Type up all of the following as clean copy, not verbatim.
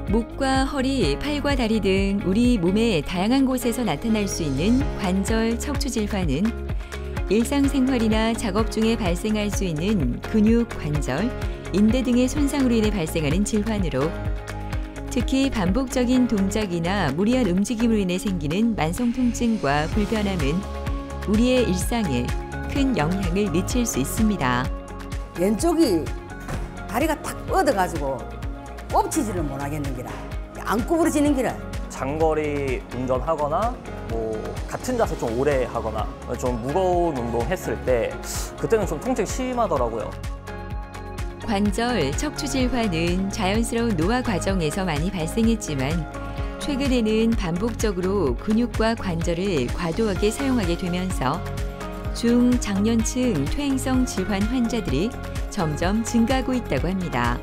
목과 허리, 팔과 다리 등 우리 몸의 다양한 곳에서 나타날 수 있는 관절 척추 질환은 일상생활이나 작업 중에 발생할 수 있는 근육, 관절, 인대 등의 손상으로 인해 발생하는 질환으로 특히 반복적인 동작이나 무리한 움직임으로 인해 생기는 만성 통증과 불편함은 우리의 일상에 큰 영향을 미칠 수 있습니다. 왼쪽이 다리가 탁 뻗어가지고 꼽치지를 못하겠는 기라 안 구부러지는 기라. 장거리 운전하거나 뭐 같은 자세 좀 오래 하거나 좀 무거운 운동 했을 때 그때는 좀 통증이 심하더라고요. 관절, 척추 질환은 자연스러운 노화 과정에서 많이 발생했지만 최근에는 반복적으로 근육과 관절을 과도하게 사용하게 되면서 중장년층 퇴행성 질환 환자들이 점점 증가하고 있다고 합니다.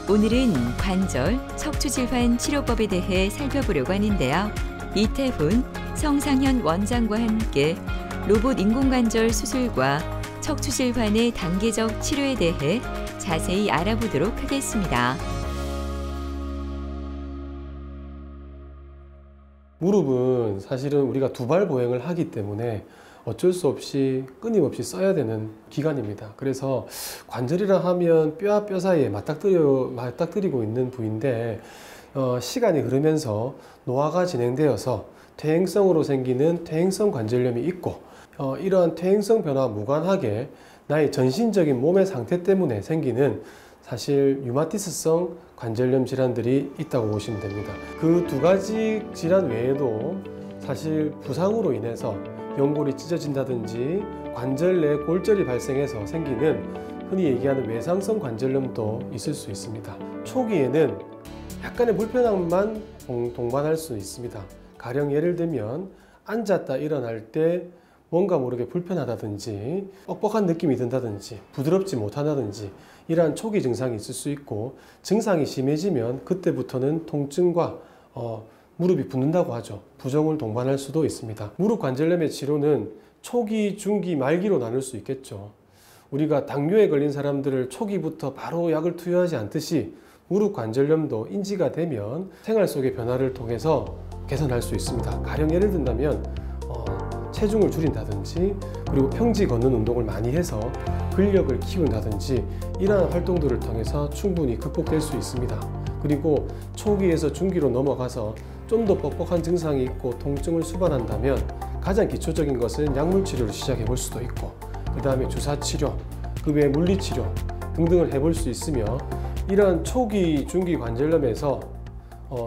오늘은 관절, 척추 질환 치료법에 대해 살펴보려고 하는데요. 이태훈, 성상현 원장과 함께 로봇 인공관절 수술과 척추 질환의 단계적 치료에 대해 자세히 알아보도록 하겠습니다. 무릎은 사실은 우리가 두발 보행을 하기 때문에 어쩔 수 없이 끊임없이 써야 되는 기관입니다. 그래서 관절이라 하면 뼈와 뼈 사이에 맞닥뜨리고 있는 부위인데 시간이 흐르면서 노화가 진행되어서 퇴행성으로 생기는 퇴행성 관절염이 있고 이러한 퇴행성 변화와 무관하게 나의 전신적인 몸의 상태 때문에 생기는 사실 류마티스성 관절염 질환들이 있다고 보시면 됩니다. 그 두 가지 질환 외에도 사실 부상으로 인해서 연골이 찢어진다든지 관절 내 골절이 발생해서 생기는 흔히 얘기하는 외상성 관절염도 있을 수 있습니다. 초기에는 약간의 불편함만 동반할 수 있습니다. 가령 예를 들면 앉았다 일어날 때 뭔가 모르게 불편하다든지 뻑뻑한 느낌이 든다든지 부드럽지 못하다든지 이러한 초기 증상이 있을 수 있고 증상이 심해지면 그때부터는 통증과 무릎이 붓는다고 하죠. 부종을 동반할 수도 있습니다. 무릎 관절염의 치료는 초기, 중기, 말기로 나눌 수 있겠죠. 우리가 당뇨에 걸린 사람들을 초기부터 바로 약을 투여하지 않듯이 무릎 관절염도 인지가 되면 생활 속의 변화를 통해서 개선할 수 있습니다. 가령 예를 든다면 체중을 줄인다든지 그리고 평지 걷는 운동을 많이 해서 근력을 키운다든지 이러한 활동들을 통해서 충분히 극복될 수 있습니다. 그리고 초기에서 중기로 넘어가서 좀 더 뻑뻑한 증상이 있고 통증을 수반한다면 가장 기초적인 것은 약물 치료를 시작해 볼 수도 있고 그 다음에 주사 치료, 그 외에 물리치료 등등을 해볼 수 있으며 이러한 초기, 중기 관절염에서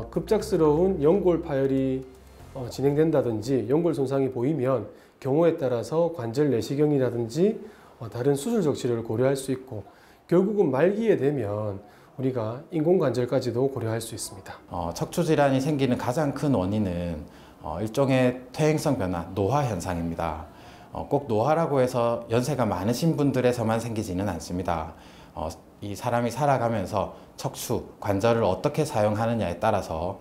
급작스러운 연골 파열이 진행된다든지 연골 손상이 보이면 경우에 따라서 관절 내시경이라든지 다른 수술적 치료를 고려할 수 있고 결국은 말기에 되면 우리가 인공관절까지도 고려할 수 있습니다. 척추 질환이 생기는 가장 큰 원인은 일종의 퇴행성 변화, 노화 현상입니다. 꼭 노화라고 해서 연세가 많으신 분들에서만 생기지는 않습니다. 이 사람이 살아가면서 척추, 관절을 어떻게 사용하느냐에 따라서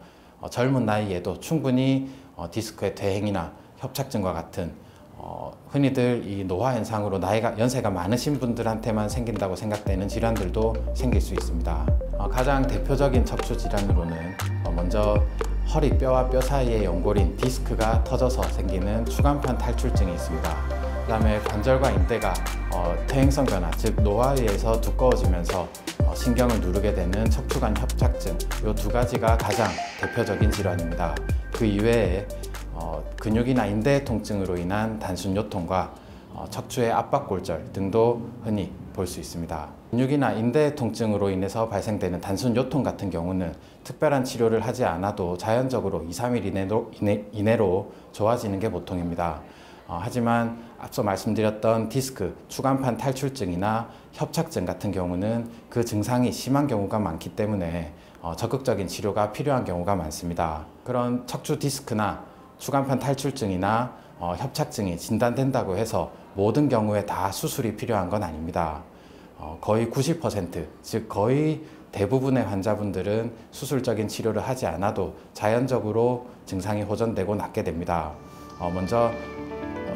젊은 나이에도 충분히 디스크의 퇴행이나 협착증과 같은 흔히들 이 노화 현상으로 연세가 많으신 분들한테만 생긴다고 생각되는 질환들도 생길 수 있습니다. 가장 대표적인 척추 질환으로는 먼저 허리 뼈와 뼈 사이의 연골인 디스크가 터져서 생기는 추간판 탈출증이 있습니다. 그 다음에 관절과 인대가 퇴행성 변화, 즉 노화에 의해서 두꺼워지면서 신경을 누르게 되는 척추관 협착증, 이 두 가지가 가장 대표적인 질환입니다. 그 이외에 근육이나 인대 통증으로 인한 단순 요통과 척추의 압박골절 등도 흔히 볼 수 있습니다. 근육이나 인대 통증으로 인해서 발생되는 단순 요통 같은 경우는 특별한 치료를 하지 않아도 자연적으로 2-3일 이내로 좋아지는 게 보통입니다. 하지만 앞서 말씀드렸던 디스크, 추간판 탈출증이나 협착증 같은 경우는 그 증상이 심한 경우가 많기 때문에 적극적인 치료가 필요한 경우가 많습니다. 그런 척추 디스크나 추간판 탈출증이나 협착증이 진단된다고 해서 모든 경우에 다 수술이 필요한 건 아닙니다. 거의 90%, 즉 거의 대부분의 환자분들은 수술적인 치료를 하지 않아도 자연적으로 증상이 호전되고 낫게 됩니다. 먼저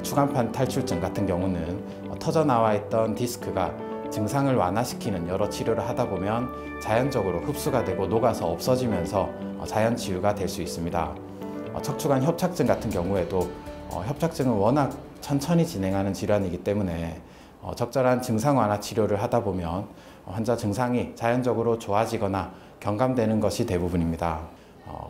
추간판 탈출증 같은 경우는 터져나와 있던 디스크가 증상을 완화시키는 여러 치료를 하다 보면 자연적으로 흡수가 되고 녹아서 없어지면서 자연 치유가 될 수 있습니다. 척추관 협착증 같은 경우에도 협착증은 워낙 천천히 진행하는 질환이기 때문에 적절한 증상 완화 치료를 하다 보면 환자 증상이 자연적으로 좋아지거나 경감되는 것이 대부분입니다.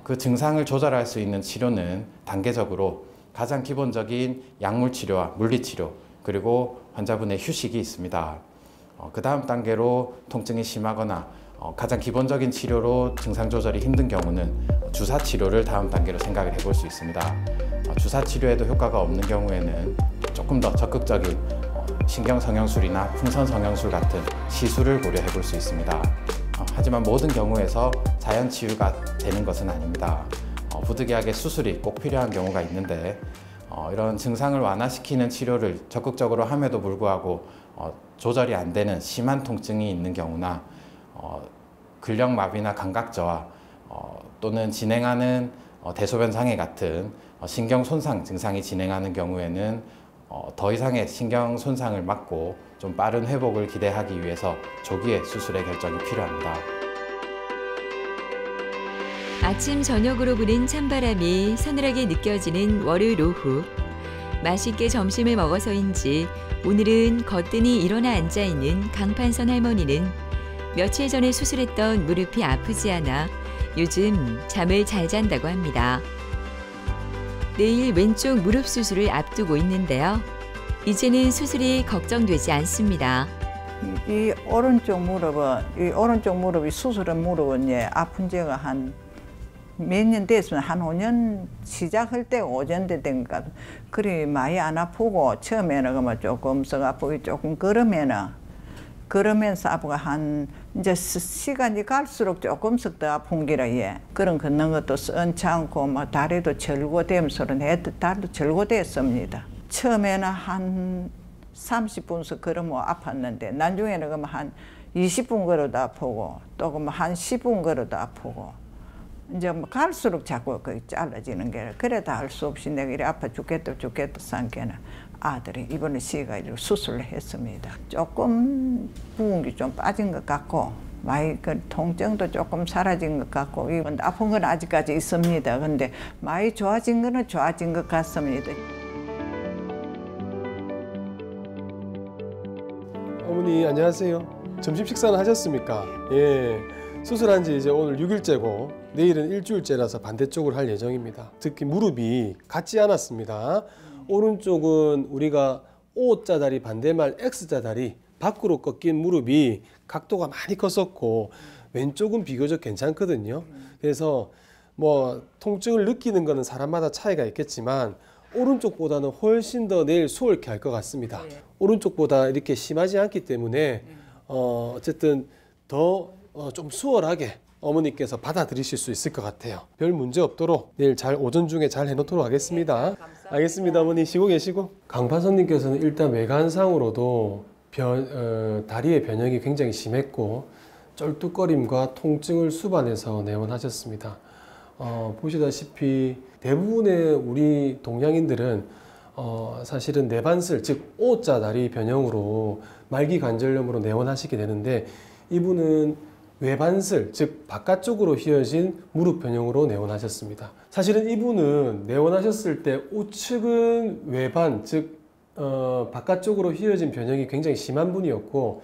그 증상을 조절할 수 있는 치료는 단계적으로 가장 기본적인 약물 치료와 물리 치료, 그리고 환자분의 휴식이 있습니다. 그 다음 단계로 통증이 심하거나 가장 기본적인 치료로 증상 조절이 힘든 경우는 주사 치료를 다음 단계로 생각을 해볼 수 있습니다. 주사 치료에도 효과가 없는 경우에는 조금 더 적극적인 신경성형술이나 풍선성형술 같은 시술을 고려해 볼 수 있습니다. 하지만 모든 경우에서 자연 치유가 되는 것은 아닙니다. 부득이하게 수술이 꼭 필요한 경우가 있는데 이런 증상을 완화시키는 치료를 적극적으로 함에도 불구하고 조절이 안 되는 심한 통증이 있는 경우나 근력마비나 감각저하 또는 진행하는 대소변 장애 같은 신경 손상 증상이 진행하는 경우에는 더 이상의 신경 손상을 막고 좀 빠른 회복을 기대하기 위해서 조기에 수술의 결정이 필요합니다. 아침 저녁으로 부는 찬바람이 서늘하게 느껴지는 월요일 오후. 맛있게 점심을 먹어서인지 오늘은 거뜬히 일어나 앉아있는 강판선 할머니는 며칠 전에 수술했던 무릎이 아프지 않아 요즘 잠을 잘 잔다고 합니다. 내일 왼쪽 무릎 수술을 앞두고 있는데요. 이제는 수술이 걱정되지 않습니다. 이 오른쪽 무릎이 수술한 무릎은 아픈 지가 한 몇 년 됐으면 한 5년 시작할 때 5년 된 것 같아요. 그리 많이 안 아프고 처음에는 그만 조금 썩 아프고 조금 걸으면서 아프고 한 이제 시간이 갈수록 조금씩 더 아픈 기라 그런 걷는 것도 선찮고 뭐 다리도 절고되면서는 다리도 절고됐습니다. 처음에는 한 30분씩 걸으면 아팠는데 나중에는 그러면 한 20분 걸어도 아프고 또 그러면 한 10분 걸어도 아프고 이제 뭐 갈수록 자꾸 그 잘라지는 게 그래 다 할 수 없이 내가 이래 아파 죽겠다 산게는 아들이 이번에 시가 수술을 했습니다. 조금 부은 게 좀 빠진 것 같고 많이 그 통증도 조금 사라진 것 같고 이건 아픈 건 아직까지 있습니다. 근데 많이 좋아진 거는 좋아진 것 같습니다. 어머니 안녕하세요. 점심 식사는 하셨습니까? 예. 수술한 지 이제 오늘 6일째고 내일은 일주일째라서 반대쪽을 할 예정입니다. 특히 무릎이 같지 않았습니다. 오른쪽은 우리가 O자 다리 반대말 X자 다리 밖으로 꺾인 무릎이 각도가 많이 컸었고 왼쪽은 비교적 괜찮거든요. 그래서 뭐 통증을 느끼는 거는 사람마다 차이가 있겠지만 오른쪽보다는 훨씬 더 내일 수월케 할 것 같습니다. 오른쪽보다 이렇게 심하지 않기 때문에 어쨌든 더 좀 수월하게 어머니께서 받아들이실 수 있을 것 같아요. 별 문제 없도록 내일 오전 중에 잘 해놓도록 하겠습니다. 알겠습니다. 어머니 쉬고 계시고. 강판선님께서는 일단 외관상으로도 다리의 변형이 굉장히 심했고 쩔뚝거림과 통증을 수반해서 내원하셨습니다. 보시다시피 대부분의 우리 동양인들은 사실은 내반슬 즉 O자 다리 변형으로 말기 관절염으로 내원하시게 되는데 이분은 외반슬 즉 바깥쪽으로 휘어진 무릎 변형으로 내원하셨습니다. 사실은 이분은 내원하셨을 때 우측은 외반 즉 바깥쪽으로 휘어진 변형이 굉장히 심한 분이었고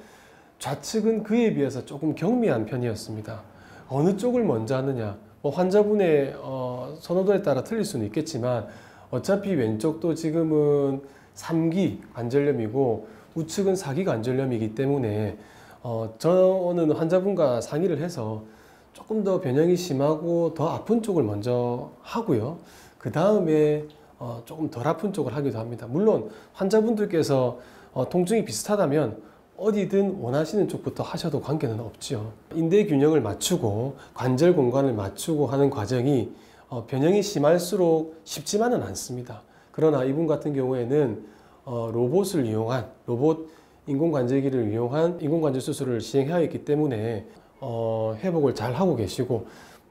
좌측은 그에 비해서 조금 경미한 편이었습니다. 어느 쪽을 먼저 하느냐 뭐 환자분의 선호도에 따라 틀릴 수는 있겠지만 어차피 왼쪽도 지금은 3기 관절염이고 우측은 4기 관절염이기 때문에 저는 환자분과 상의를 해서 조금 더 변형이 심하고 더 아픈 쪽을 먼저 하고요. 그 다음에 조금 덜 아픈 쪽을 하기도 합니다. 물론 환자분들께서 통증이 비슷하다면 어디든 원하시는 쪽부터 하셔도 관계는 없죠. 인대 균형을 맞추고 관절 공간을 맞추고 하는 과정이 변형이 심할수록 쉽지만은 않습니다. 그러나 이분 같은 경우에는 로봇을 이용한 인공관절기를 이용한 인공관절 수술을 시행하였기 때문에 회복을 잘 하고 계시고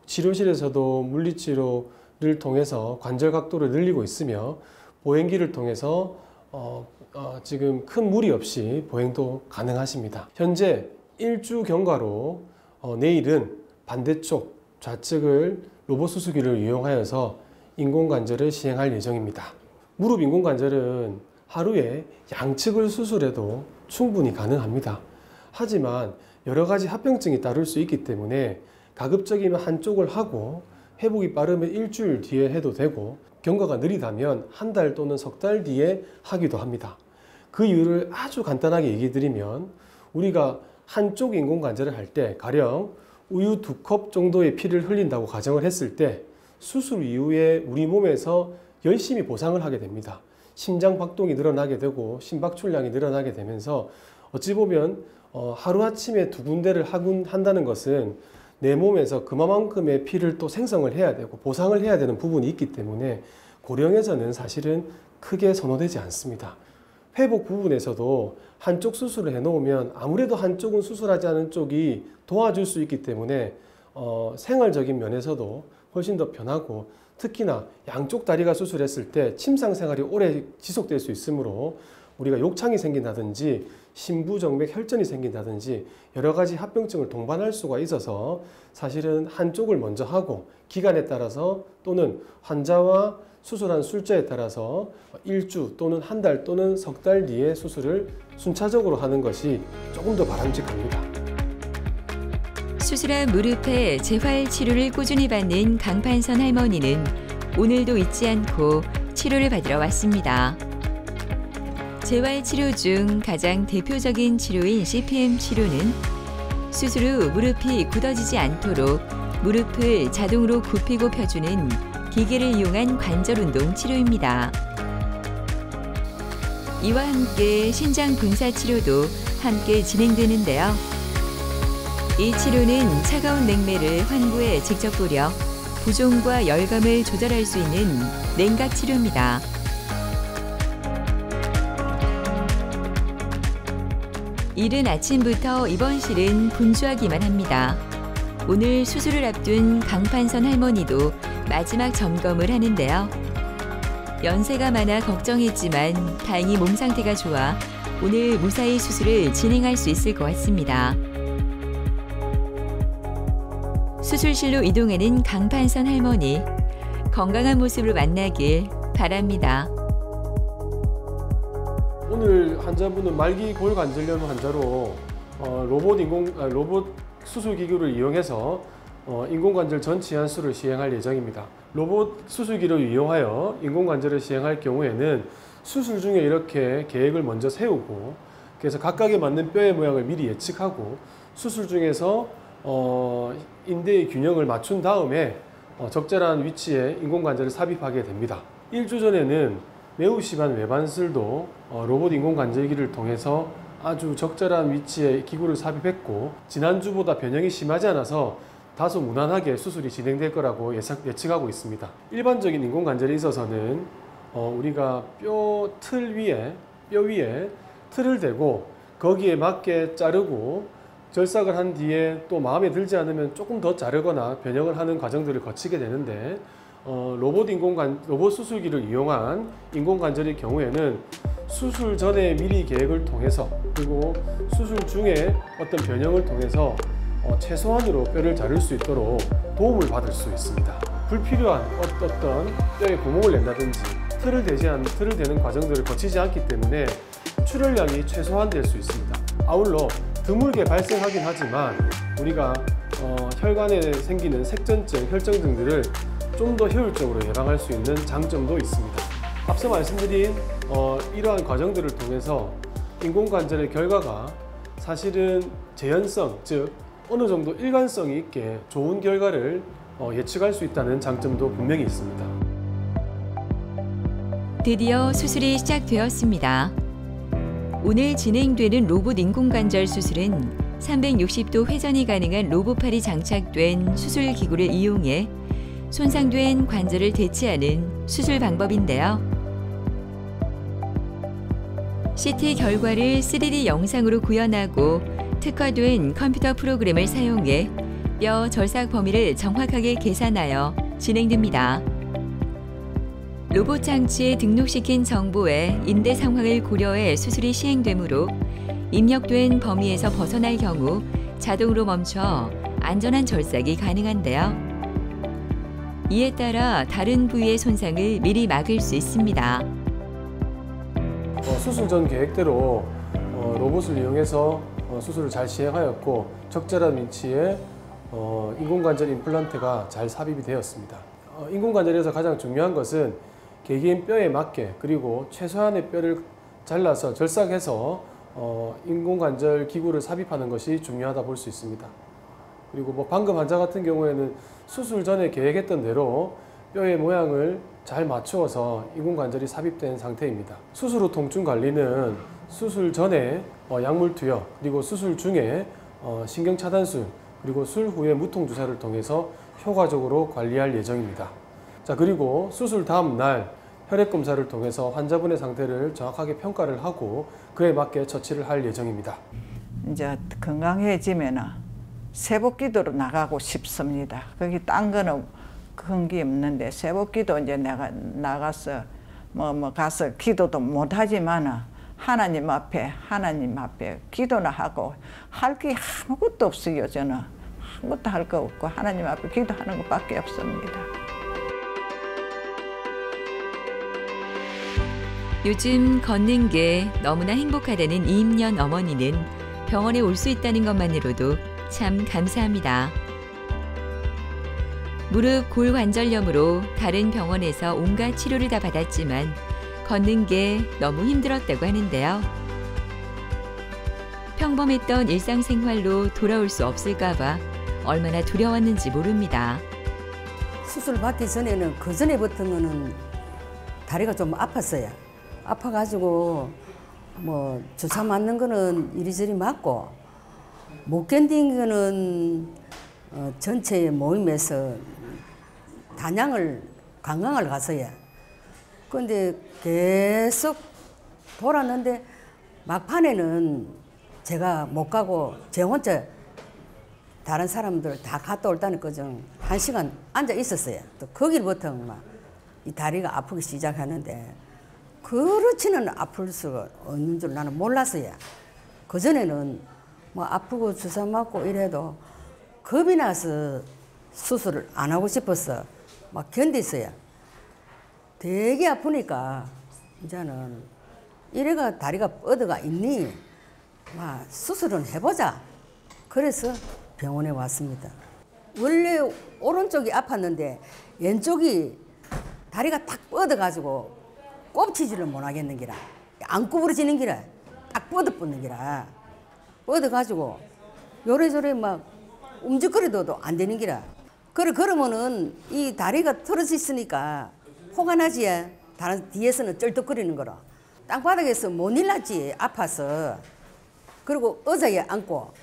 치료실에서도 물리치료를 통해서 관절 각도를 늘리고 있으며 보행기를 통해서 지금 큰 무리 없이 보행도 가능하십니다. 현재 일주 경과로 내일은 반대쪽 좌측을 로봇 수술기를 이용하여서 인공관절을 시행할 예정입니다. 무릎 인공관절은 하루에 양측을 수술해도 충분히 가능합니다. 하지만 여러 가지 합병증이 따를 수 있기 때문에 가급적이면 한쪽을 하고 회복이 빠르면 일주일 뒤에 해도 되고 경과가 느리다면 한 달 또는 석 달 뒤에 하기도 합니다. 그 이유를 아주 간단하게 얘기 드리면 우리가 한쪽 인공관절을 할 때 가령 우유 2컵 정도의 피를 흘린다고 가정을 했을 때 수술 이후에 우리 몸에서 열심히 보상을 하게 됩니다. 심장 박동이 늘어나게 되고 심박출량이 늘어나게 되면서 어찌 보면 하루아침에 2군데를 한다는 것은 내 몸에서 그만큼의 피를 또 생성을 해야 되고 보상을 해야 되는 부분이 있기 때문에 고령에서는 사실은 크게 선호되지 않습니다. 회복 부분에서도 한쪽 수술을 해놓으면 아무래도 한쪽은 수술하지 않은 쪽이 도와줄 수 있기 때문에 생활적인 면에서도 훨씬 더 편하고 특히나 양쪽 다리가 수술했을 때 침상 생활이 오래 지속될 수 있으므로 우리가 욕창이 생긴다든지 심부정맥 혈전이 생긴다든지 여러 가지 합병증을 동반할 수가 있어서 사실은 한쪽을 먼저 하고 기간에 따라서 또는 환자와 수술한 술자에 따라서 일주 또는 한 달 또는 석 달 뒤에 수술을 순차적으로 하는 것이 조금 더 바람직합니다. 수술한 무릎의 재활 치료를 꾸준히 받는 강판선 할머니는 오늘도 잊지 않고 치료를 받으러 왔습니다. 재활 치료 중 가장 대표적인 치료인 CPM 치료는 수술 후 무릎이 굳어지지 않도록 무릎을 자동으로 굽히고 펴주는 기계를 이용한 관절 운동 치료입니다. 이와 함께 신장 분사 치료도 함께 진행되는데요. 이 치료는 차가운 냉매를 환부에 직접 뿌려 부종과 열감을 조절할 수 있는 냉각 치료입니다. 이른 아침부터 입원실은 분주하기만 합니다. 오늘 수술을 앞둔 강판선 할머니도 마지막 점검을 하는데요. 연세가 많아 걱정했지만 다행히 몸 상태가 좋아 오늘 무사히 수술을 진행할 수 있을 것 같습니다. 수술실로 이동하는 강판선 할머니, 건강한 모습으로 만나길 바랍니다. 오늘 환자분은 말기 골관절염 환자로 로봇 수술기구를 이용해서 인공관절 전 치환술을 시행할 예정입니다. 로봇 수술기를 이용하여 인공관절을 시행할 경우에는 수술 중에 이렇게 계획을 먼저 세우고 그래서 각각에 맞는 뼈의 모양을 미리 예측하고 수술 중에서 인대의 균형을 맞춘 다음에 적절한 위치에 인공관절을 삽입하게 됩니다. 일주 전에는 매우 심한 외반술도 로봇 인공관절기를 통해서 아주 적절한 위치에 기구를 삽입했고 지난주보다 변형이 심하지 않아서 다소 무난하게 수술이 진행될 거라고 예측하고 있습니다. 일반적인 인공관절에 있어서는 우리가 뼈 위에 틀을 대고 거기에 맞게 자르고 절삭을 한 뒤에 또 마음에 들지 않으면 조금 더 자르거나 변형을 하는 과정들을 거치게 되는데 로봇 수술기를 이용한 인공관절의 경우에는 수술 전에 미리 계획을 통해서 그리고 수술 중에 어떤 변형을 통해서 최소한으로 뼈를 자를 수 있도록 도움을 받을 수 있습니다. 불필요한 어떤 뼈에 구멍을 낸다든지 틀을 대는 과정들을 거치지 않기 때문에 출혈량이 최소화될 수 있습니다. 아울러 드물게 발생하긴 하지만 우리가 혈관에 생기는 색전증, 혈증 등들을 좀 더 효율적으로 예방할 수 있는 장점도 있습니다. 앞서 말씀드린 이러한 과정들을 통해서 인공관절의 결과가 사실은 재현성, 즉 어느 정도 일관성이 있게 좋은 결과를 예측할 수 있다는 장점도 분명히 있습니다. 드디어 수술이 시작되었습니다. 오늘 진행되는 로봇 인공관절 수술은 360도 회전이 가능한 로봇팔이 장착된 수술 기구를 이용해 손상된 관절을 대체하는 수술 방법인데요. CT 결과를 3D 영상으로 구현하고 특화된 컴퓨터 프로그램을 사용해 뼈 절삭 범위를 정확하게 계산하여 진행됩니다. 로봇 장치에 등록시킨 정보에 인대 상황을 고려해 수술이 시행되므로 입력된 범위에서 벗어날 경우 자동으로 멈춰 안전한 절삭이 가능한데요. 이에 따라 다른 부위의 손상을 미리 막을 수 있습니다. 수술 전 계획대로 로봇을 이용해서 수술을 잘 시행하였고 적절한 위치에 인공관절 임플란트가 잘 삽입이 되었습니다. 인공관절에서 가장 중요한 것은 개개인 뼈에 맞게 그리고 최소한의 뼈를 잘라서 절삭해서 인공관절 기구를 삽입하는 것이 중요하다 볼 수 있습니다. 그리고 뭐 방금 환자 같은 경우에는 수술 전에 계획했던 대로 뼈의 모양을 잘 맞추어서 인공관절이 삽입된 상태입니다. 수술 후 통증 관리는 수술 전에 약물 투여, 그리고 수술 중에 신경차단술, 그리고 술 후에 무통주사를 통해서 효과적으로 관리할 예정입니다. 자, 그리고 수술 다음 날 혈액 검사를 통해서 환자분의 상태를 정확하게 평가를 하고 그에 맞게 처치를 할 예정입니다. 이제 건강해지면은 세복기도로 나가고 싶습니다. 거기 딴 거는 큰 게 없는데 세복기도 이제 내가 나가서 가서 기도도 못 하지만은 하나님 앞에 기도나 하고 할 게 아무것도 없어요. 저는 아무것도 할 거 없고 하나님 앞에 기도하는 것밖에 없습니다. 요즘 걷는 게 너무나 행복하다는 이임년 어머니는 병원에 올 수 있다는 것만으로도 참 감사합니다. 무릎 골관절염으로 다른 병원에서 온갖 치료를 다 받았지만 걷는 게 너무 힘들었다고 하는데요. 평범했던 일상생활로 돌아올 수 없을까 봐 얼마나 두려웠는지 모릅니다. 수술 받기 전에는 그 전에부터는 다리가 좀 아팠어요. 아파가지고 뭐 주사 맞는 거는 이리저리 맞고 못 견딘 거는 전체 모임에서 관광을 갔어요. 근데 계속 돌았는데 막판에는 제가 못 가고 제 혼자 다른 사람들 다 갔다 올다는 거죠. 1시간 앉아 있었어요. 또 거기부터 막 이 다리가 아프기 시작하는데 그렇지는 아플 수가 없는 줄 나는 몰랐어요. 그전에는 뭐 아프고 주사 맞고 이래도 겁이 나서 수술을 안 하고 싶어서 막 견디었어요. 되게 아프니까 이제는 이래가 다리가 뻗어가 있니? 막 수술은 해보자. 그래서 병원에 왔습니다. 원래 오른쪽이 아팠는데 왼쪽이 다리가 딱 뻗어가지고 꼽치지를 못하겠는 기라. 안 구부러지는 기라. 딱 뻗어붙는 기라. 뻗어가지고 요래저래 막 움직거리도 안 되는 기라. 그러면은 이 다리가 틀어져 있으니까 호가 나지. 다른 뒤에서는 쩔뚝거리는 거라. 땅바닥에서 못 일났지. 아파서. 그리고 의자에 앉고.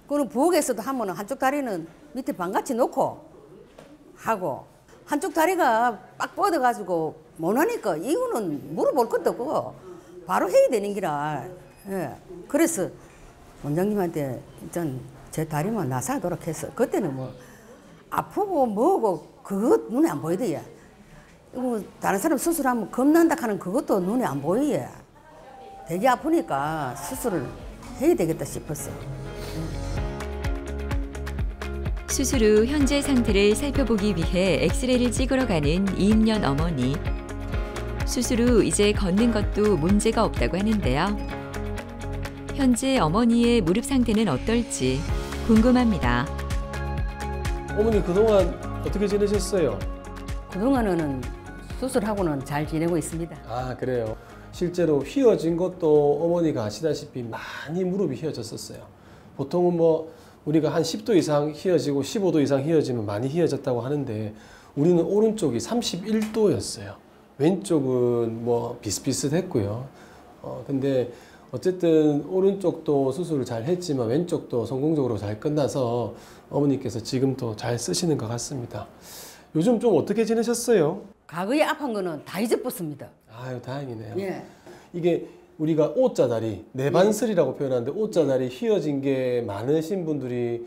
그리고 부엌에서도 하면은 한쪽 다리는 밑에 반같이 놓고 하고 한쪽 다리가 빡 뻗어가지고 못하니까 이거는 물어볼 것도 없고 바로 해야 되는 기라. 예. 그래서 원장님한테 일단 제 다리만 나사도록 했어. 그때는 뭐 아프고 뭐고 그거 눈에 안 보이더야. 이거 다른 사람 수술하면 겁난다 하는 그것도 눈에 안 보이야. 되게 아프니까 수술을 해야 되겠다 싶었어. 수술 후 현재 상태를 살펴보기 위해 엑스레이를 찍으러 가는 이임년 어머니. 수술 후 이제 걷는 것도 문제가 없다고 하는데요. 현재 어머니의 무릎 상태는 어떨지 궁금합니다. 어머니 그동안 어떻게 지내셨어요? 그동안은 수술하고는 잘 지내고 있습니다. 아, 그래요. 실제로 휘어진 것도 어머니가 아시다시피 많이 무릎이 휘어졌었어요. 보통은 뭐 우리가 한 10도 이상 휘어지고 15도 이상 휘어지면 많이 휘어졌다고 하는데 우리는 오른쪽이 31도였어요. 왼쪽은 뭐 비슷비슷했고요. 근데 어쨌든 오른쪽도 수술을 잘 했지만 왼쪽도 성공적으로 잘 끝나서 어머니께서 지금도 잘 쓰시는 것 같습니다. 요즘 좀 어떻게 지내셨어요? 과거에 아픈 거는 다 잊어버렸습니다. 아유, 다행이네요. 예. 이게 우리가 O자다리, 내반슬이라고 표현하는데 O자다리 휘어진 게 많으신 분들이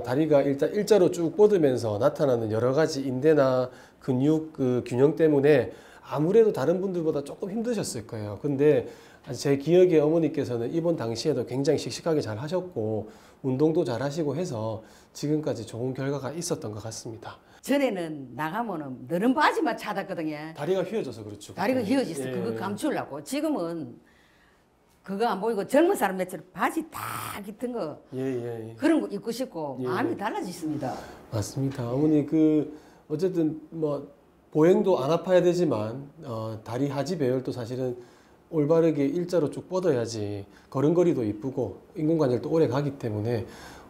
다리가 일단 일자로 쭉 뻗으면서 나타나는 여러 가지 인대나 근육 그 균형 때문에 아무래도 다른 분들보다 조금 힘드셨을 거예요. 근데 제 기억에 어머니께서는 입원 당시에도 굉장히 씩씩하게 잘 하셨고 운동도 잘 하시고 해서 지금까지 좋은 결과가 있었던 것 같습니다. 전에는 나가면은 너른 바지만 찾았거든요. 다리가 휘어져서 그렇죠. 다리가 휘어졌어. 예. 그거 감추려고. 지금은 그거 안 보이고 젊은 사람들처럼 바지 딱 깃든 거 예. 그런 거 입고 싶고 예. 마음이 달라졌습니다. 맞습니다. 어머니 어쨌든 뭐 보행도 안 아파야 되지만 다리 하지 배열도 사실은 올바르게 일자로 쭉 뻗어야지 걸음걸이도 이쁘고 인공관절도 오래 가기 때문에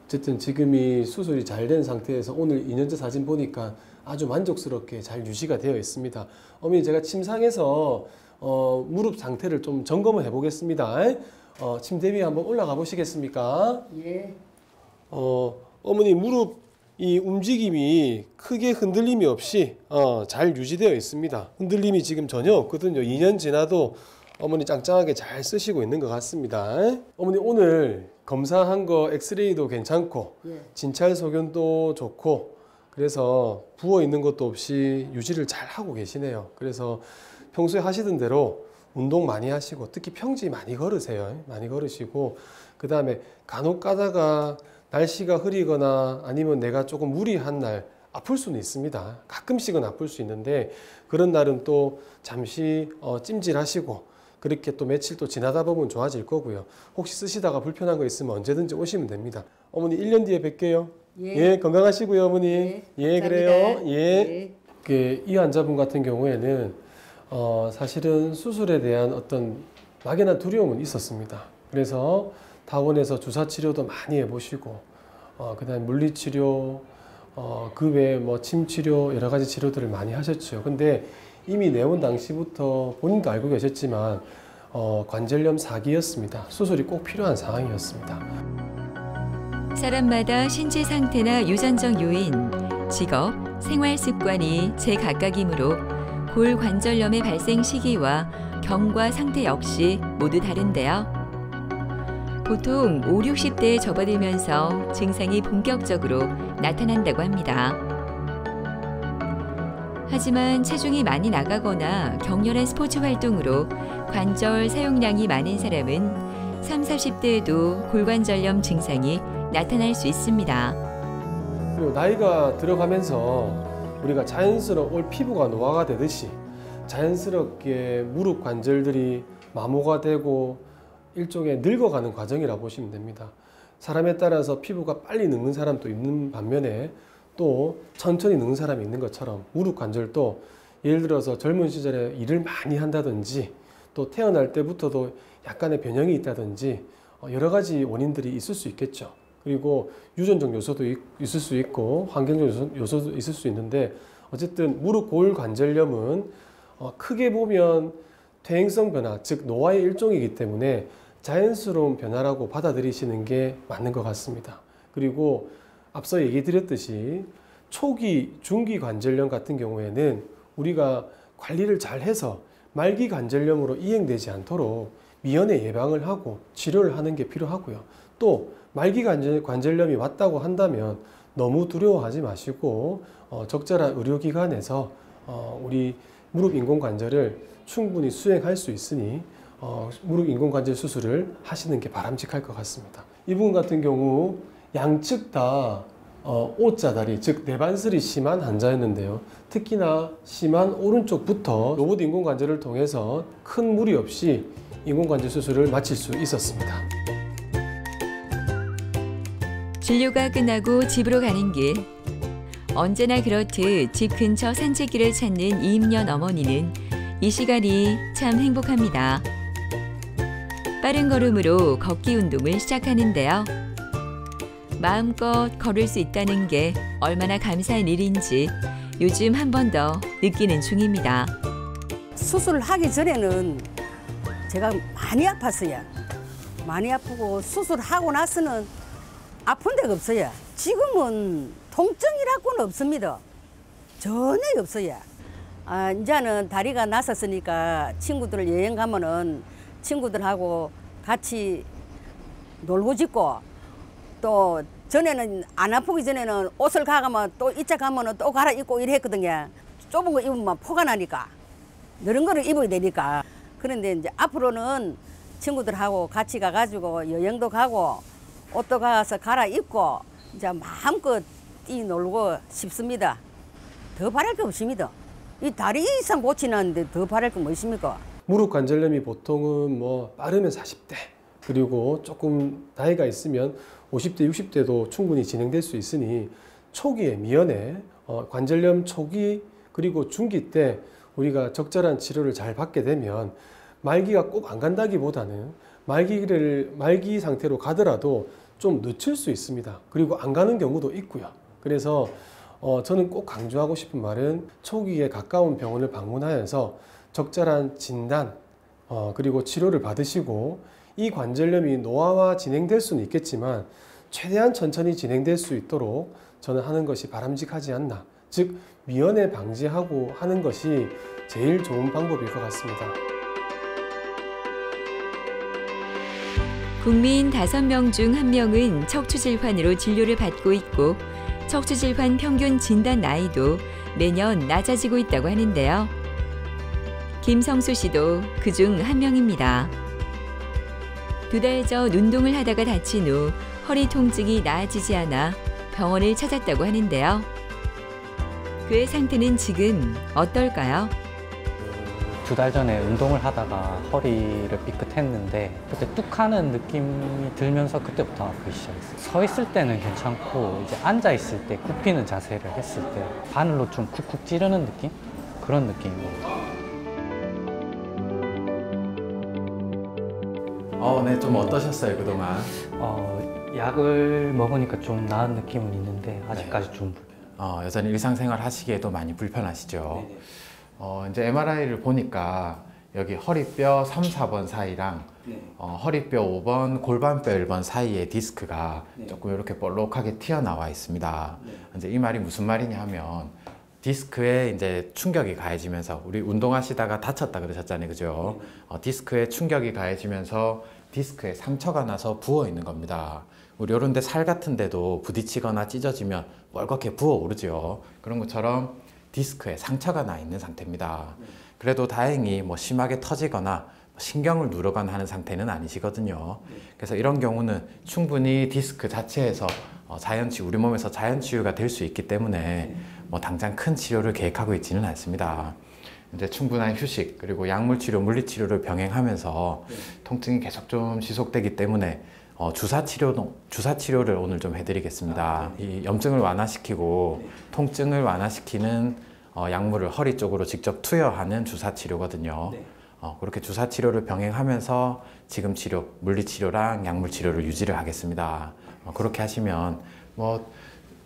어쨌든 지금이 수술이 잘 된 상태에서 오늘 2년째 사진 보니까 아주 만족스럽게 잘 유지가 되어 있습니다. 어머니 제가 침상에서 무릎 상태를 좀 점검을 해보겠습니다. 침대 위에 한번 올라가 보시겠습니까? 예. 어머니 무릎 이 움직임이 크게 흔들림이 없이 잘 유지되어 있습니다. 흔들림이 지금 전혀 없거든요. 2년 지나도 어머니 짱짱하게 잘 쓰시고 있는 것 같습니다. 어머니 오늘 검사한 거 엑스레이도 괜찮고 예. 진찰 소견도 좋고 그래서 부어 있는 것도 없이 유지를 잘 하고 계시네요. 그래서 평소에 하시던 대로 운동 많이 하시고 특히 평지 많이 걸으세요. 많이 걸으시고 그 다음에 간혹 가다가 날씨가 흐리거나 아니면 내가 조금 무리한 날 아플 수는 있습니다. 가끔씩은 아플 수 있는데 그런 날은 또 잠시 찜질하시고 그렇게 또 며칠 또 지나다 보면 좋아질 거고요. 혹시 쓰시다가 불편한 거 있으면 언제든지 오시면 됩니다. 어머니 1년 뒤에 뵐게요. 예, 건강하시고요 어머니. 예, 그래요. 예. 이 환자분 같은 경우에는 사실은 수술에 대한 어떤 막연한 두려움은 있었습니다. 그래서 타원에서 주사 치료도 많이 해보시고 그다음 물리치료 그 외에 뭐 침 치료 여러 가지 치료들을 많이 하셨죠. 근데 이미 내원 당시부터 본인도 알고 계셨지만 관절염 4기였습니다. 수술이 꼭 필요한 상황이었습니다. 사람마다 신체 상태나 유전적 요인, 직업, 생활 습관이 제각각이므로 골관절염의 발생 시기와 경과 상태 역시 모두 다른데요. 보통 5, 60대에 접어들면서 증상이 본격적으로 나타난다고 합니다. 하지만 체중이 많이 나가거나 격렬한 스포츠 활동으로 관절 사용량이 많은 사람은 30, 40대에도 골관절염 증상이 나타날 수 있습니다. 그리고 나이가 들어가면서 우리가 자연스러운 피부가 노화가 되듯이 자연스럽게 무릎 관절들이 마모가 되고 일종의 늙어가는 과정이라고 보시면 됩니다. 사람에 따라서 피부가 빨리 늙는 사람도 있는 반면에 또 천천히 늙는 사람이 있는 것처럼 무릎 관절도 예를 들어서 젊은 시절에 일을 많이 한다든지 또 태어날 때부터도 약간의 변형이 있다든지 여러 가지 원인들이 있을 수 있겠죠. 그리고 유전적 요소도 있을 수 있고 환경적 요소도 있을 수 있는데 어쨌든 무릎 골관절염은 크게 보면 퇴행성 변화, 즉 노화의 일종이기 때문에 자연스러운 변화라고 받아들이시는 게 맞는 것 같습니다. 그리고 앞서 얘기 드렸듯이 초기, 중기 관절염 같은 경우에는 우리가 관리를 잘 해서 말기 관절염으로 이행되지 않도록 미연에 예방을 하고 치료를 하는 게 필요하고요. 또 말기 관절염이 왔다고 한다면 너무 두려워하지 마시고 적절한 의료기관에서 우리 무릎 인공관절을 충분히 수행할 수 있으니 무릎 인공관절 수술을 하시는 게 바람직할 것 같습니다. 이분 같은 경우 양측 다 O자다리, 즉 내반슬이 심한 환자였는데요. 특히나 심한 오른쪽부터 로봇 인공관절을 통해서 큰 무리 없이 인공관절 수술을 마칠 수 있었습니다. 진료가 끝나고 집으로 가는 길. 언제나 그렇듯 집 근처 산책길을 찾는 이임년 어머니는 이 시간이 참 행복합니다. 빠른 걸음으로 걷기 운동을 시작하는데요. 마음껏 걸을 수 있다는 게 얼마나 감사한 일인지 요즘 한 번 더 느끼는 중입니다. 수술을 하기 전에는 제가 많이 아팠어요. 많이 아프고 수술하고 나서는 아픈 데가 없어요. 지금은 통증이라고는 없습니다. 전혀 없어요. 이제는 다리가 나섰으니까 친구들 여행 가면은 친구들하고 같이 놀고 싶고 또 전에는 안 아프기 전에는 옷을 가가면 또 이자 가면은 또 갈아입고 이랬거든요. 좁은 거 입으면 포가 나니까. 이런 거를 입어야 되니까. 그런데 이제 앞으로는 친구들하고 같이 가가지고 여행도 가고 옷도 가서 갈아입고 이제 마음껏 뛰놀고 싶습니다. 더 바랄 게 없습니다. 이 다리 이상 고치는데 더 바랄 게 뭐 있습니까? 무릎 관절염이 보통은 뭐 빠르면 40대 그리고 조금 나이가 있으면 50대, 60대도 충분히 진행될 수 있으니 초기에 미연에 관절염 초기 그리고 중기 때 우리가 적절한 치료를 잘 받게 되면 말기가 꼭 안 간다기보다는 말기 상태로 가더라도 좀 늦출 수 있습니다. 그리고 안 가는 경우도 있고요. 그래서 저는 꼭 강조하고 싶은 말은 초기에 가까운 병원을 방문하여서 적절한 진단 그리고 치료를 받으시고 이 관절염이 노화와 진행될 수는 있겠지만 최대한 천천히 진행될 수 있도록 저는 하는 것이 바람직하지 않나. 즉 미연에 방지하고 하는 것이 제일 좋은 방법일 것 같습니다. 국민 5명 중 1명은 척추질환으로 진료를 받고 있고 척추질환 평균 진단 나이도 매년 낮아지고 있다고 하는데요. 김성수 씨도 그중 1명입니다. 2달 전 운동을 하다가 다친 후 허리 통증이 나아지지 않아 병원을 찾았다고 하는데요. 그의 상태는 지금 어떨까요? 2달 전에 운동을 하다가 허리를 삐끗했는데 그때 뚝 하는 느낌이 들면서 그때부터 아프기 시작했어요. 서 있을 때는 괜찮고 이제 앉아 있을 때 굽히는 자세를 했을 때 바늘로 좀 쿡쿡 찌르는 느낌? 그런 느낌이에요. 네, 좀 어떠셨어요 그동안? 약을 먹으니까 좀 나은 느낌은 있는데 아직까지 좀 여전히 일상생활 하시기에도 많이 불편하시죠? 이제 MRI를 보니까 여기 허리뼈 3, 4번 사이랑 허리뼈 5번, 골반뼈 1번 사이에 디스크가 조금 이렇게 볼록하게 튀어나와 있습니다. 이제 이 말이 무슨 말이냐 하면 디스크에 이제 충격이 가해지면서 우리 운동하시다가 다쳤다 그러셨잖아요, 그죠? 디스크에 충격이 가해지면서 디스크에 상처가 나서 부어 있는 겁니다. 우리 이런 데 살 같은 데도 부딪히거나 찢어지면 멀겋게 부어오르죠. 그런 것처럼 디스크에 상처가 나 있는 상태입니다. 그래도 다행히 뭐 심하게 터지거나 신경을 누르거나 하는 상태는 아니시거든요. 그래서 이런 경우는 충분히 디스크 자체에서 우리 몸에서 자연 치유가 될 수 있기 때문에 뭐 당장 큰 치료를 계획하고 있지는 않습니다. 이제 충분한 휴식 그리고 약물 치료, 물리 치료를 병행하면서 통증이 계속 좀 지속되기 때문에 주사 치료를 오늘 좀 해드리겠습니다. 이 염증을 완화시키고 통증을 완화시키는 약물을 허리 쪽으로 직접 투여하는 주사 치료거든요. 그렇게 주사 치료를 병행하면서 지금 치료, 물리 치료랑 약물 치료를 유지를 하겠습니다. 그렇게 하시면 뭐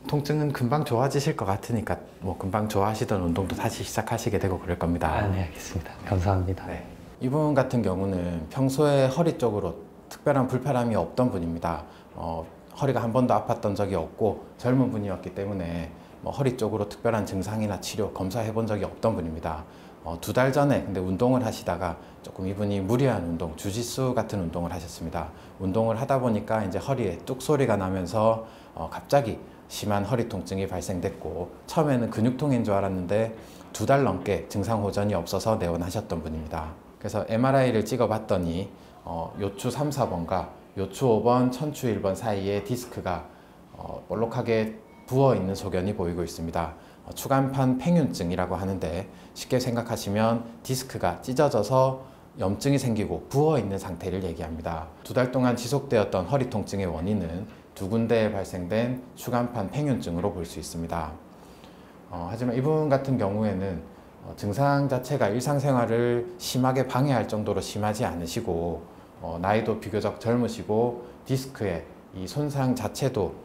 통증은 금방 좋아지실 것 같으니까 뭐 금방 좋아하시던 운동도 다시 시작하시게 되고 그럴 겁니다. 네, 알겠습니다. 감사합니다. 네. 이분 같은 경우는 평소에 허리 쪽으로 특별한 불편함이 없던 분입니다. 허리가 한 번도 아팠던 적이 없고 젊은 분이었기 때문에 허리 쪽으로 특별한 증상이나 치료, 검사해 본 적이 없던 분입니다. 2달 전에 근데 운동을 하시다가 조금 이분이 무리한 운동, 주짓수 같은 운동을 하셨습니다. 운동을 하다 보니까 이제 허리에 뚝 소리가 나면서 갑자기 심한 허리 통증이 발생됐고 처음에는 근육통인 줄 알았는데 2달 넘게 증상 호전이 없어서 내원하셨던 분입니다. 그래서 MRI를 찍어봤더니 요추 3, 4번과 요추 5번, 천추 1번 사이에 디스크가 볼록하게 부어있는 소견이 보이고 있습니다. 추간판 팽윤증이라고 하는데 쉽게 생각하시면 디스크가 찢어져서 염증이 생기고 부어있는 상태를 얘기합니다. 2달 동안 지속되었던 허리 통증의 원인은 2군데에 발생된 추간판 팽윤증으로 볼 수 있습니다. 하지만 이분 같은 경우에는 증상 자체가 일상생활을 심하게 방해할 정도로 심하지 않으시고 나이도 비교적 젊으시고 디스크의 이 손상 자체도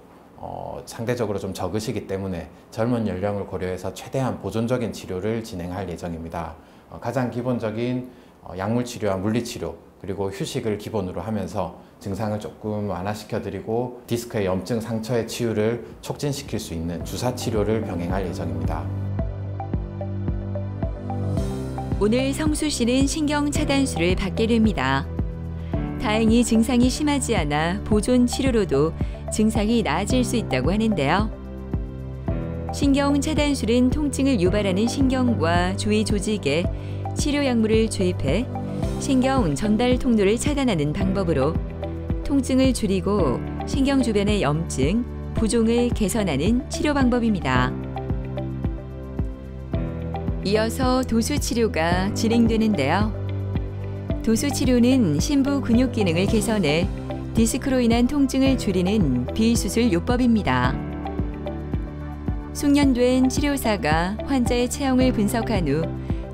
상대적으로 좀 적으시기 때문에 젊은 연령을 고려해서 최대한 보존적인 치료를 진행할 예정입니다. 가장 기본적인 약물 치료와 물리 치료 그리고 휴식을 기본으로 하면서 증상을 조금 완화시켜드리고 디스크의 염증 상처의 치유를 촉진시킬 수 있는 주사 치료를 병행할 예정입니다. 오늘 성수 씨는 신경 차단술을 받게 됩니다. 다행히 증상이 심하지 않아 보존 치료로도 증상이 나아질 수 있다고 하는데요. 신경 차단술은 통증을 유발하는 신경과 주위 조직에 치료 약물을 주입해 신경 전달 통로를 차단하는 방법으로 통증을 줄이고 신경 주변의 염증, 부종을 개선하는 치료 방법입니다. 이어서 도수 치료가 진행되는데요. 도수 치료는 심부 근육 기능을 개선해 디스크로 인한 통증을 줄이는 비수술 요법입니다. 숙련된 치료사가 환자의 체형을 분석한 후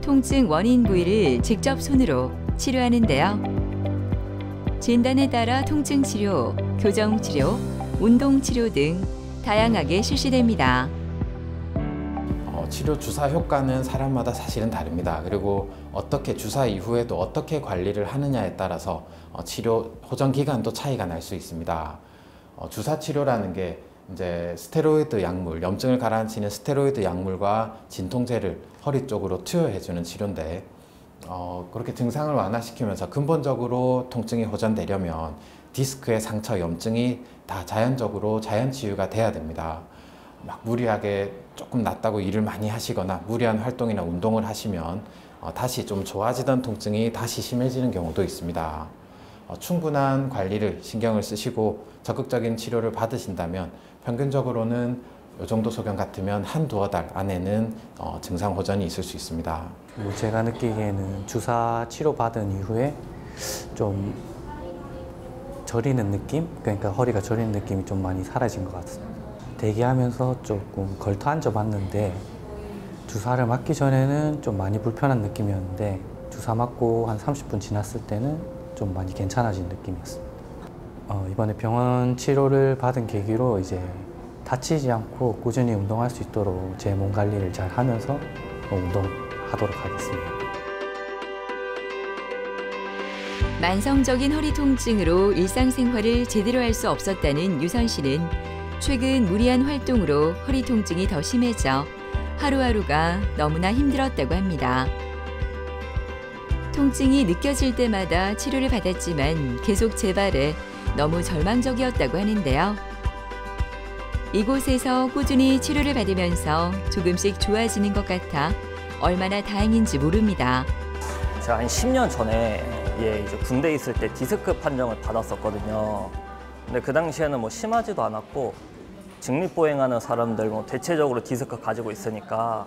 통증 원인 부위를 직접 손으로 치료하는데요. 진단에 따라 통증 치료, 교정 치료, 운동 치료 등 다양하게 실시됩니다. 치료 주사 효과는 사람마다 사실은 다릅니다. 그리고 어떻게 주사 이후에도 어떻게 관리를 하느냐에 따라서 치료 호전 기간도 차이가 날 수 있습니다. 주사 치료라는 게 이제 스테로이드 약물, 염증을 가라앉히는 스테로이드 약물과 진통제를 허리 쪽으로 투여해주는 치료인데 그렇게 증상을 완화시키면서 근본적으로 통증이 호전되려면 디스크의 상처, 염증이 다 자연적으로 자연 치유가 돼야 됩니다. 막 무리하게 조금 낫다고 일을 많이 하시거나 무리한 활동이나 운동을 하시면 다시 좀 좋아지던 통증이 다시 심해지는 경우도 있습니다. 충분한 관리를 신경을 쓰시고 적극적인 치료를 받으신다면 평균적으로는 이 정도 소견 같으면 한두어 달 안에는 증상 호전이 있을 수 있습니다. 제가 느끼기에는 주사 치료 받은 이후에 좀 저리는 느낌? 그러니까 허리가 저리는 느낌이 좀 많이 사라진 것 같습니다. 대기하면서 조금 걸터 앉아봤는데 주사를 맞기 전에는 좀 많이 불편한 느낌이었는데 주사 맞고 한 30분 지났을 때는 좀 많이 괜찮아진 느낌이었습니다. 이번에 병원 치료를 받은 계기로 이제 다치지 않고 꾸준히 운동할 수 있도록 제 몸 관리를 잘 하면서 운동하도록 하겠습니다. 만성적인 허리 통증으로 일상생활을 제대로 할 수 없었다는 유선 씨는 최근 무리한 활동으로 허리 통증이 더 심해져 하루하루가 너무나 힘들었다고 합니다. 통증이 느껴질 때마다 치료를 받았지만 계속 재발해 너무 절망적이었다고 하는데요. 이곳에서 꾸준히 치료를 받으면서 조금씩 좋아지는 것 같아 얼마나 다행인지 모릅니다. 제가 한 10년 전에 이제 군대에 있을 때 디스크 판정을 받았었거든요. 근데 그 당시에는 뭐 심하지도 않았고 직립보행하는 사람들 뭐 대체적으로 디스크 가지고 있으니까